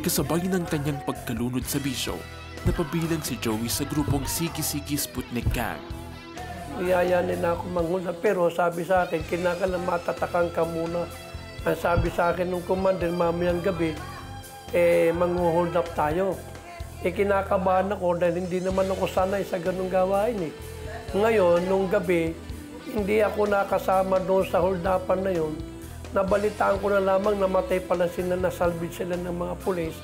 Kasabay ng kanyang pagkalunod sa bisyo, napabilang si Joey sa grupong Sigi-Sigi Sputnik Gang. Iyayanin na ako manghulap, pero sabi sa akin, kinakailangan matatakan ka muna. Ang sabi sa akin ng commander, mamayang gabi, manghuhold up tayo. Kinakabahan ako dahil hindi naman ako sanay sa ganung gawain. Ngayon, nung gabi, hindi ako nakasama doon sa hold upan na yun. Nabalitaan ko na lamang namatay pala sila, nasalvage sila ng mga pulis.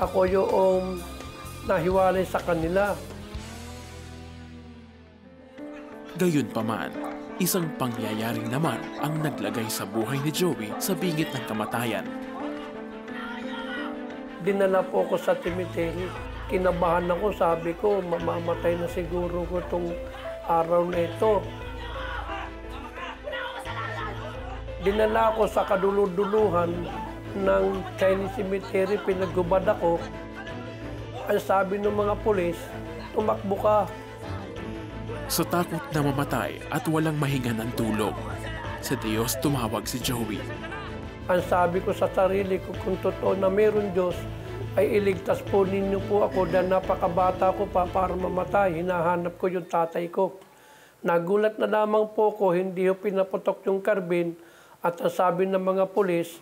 Ako yung nahiwalay sa kanila. Gayunpaman, isang pangyayari naman ang naglagay sa buhay ni Joey sa bingit ng kamatayan. Dinala po ako sa cemetery. Kinabahan ako, sabi ko, mamamatay na siguro ko itong araw na ito. Dinala ako sa kaduluduluhan ng Chinese cemetery, pinaggubad ako. Ang sabi ng mga pulis, tumakbo ka. Sa takot na mamatay at walang mahinga ng tulog, sa Diyos tumawag si Joey. Ang sabi ko sa sarili ko, kung totoo na mayroon Diyos, ay iligtas po ninyo po ako dahil napakabata ko pa para mamatay. Hinahanap ko yung tatay ko. Nagulat na lamang po ko, hindi ko pinaputok yung karbin. At ang sabi ng mga pulis,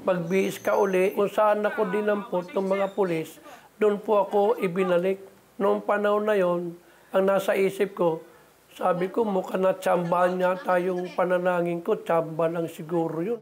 magbihis ka uli. Kung saan ako dinampot ng mga pulis, doon po ako ibinalik. Noong panahon na yon, ang nasa isip ko, sabi ko, mukha na tsambahan yata yung panalangin ko, tsamba lang siguro yun.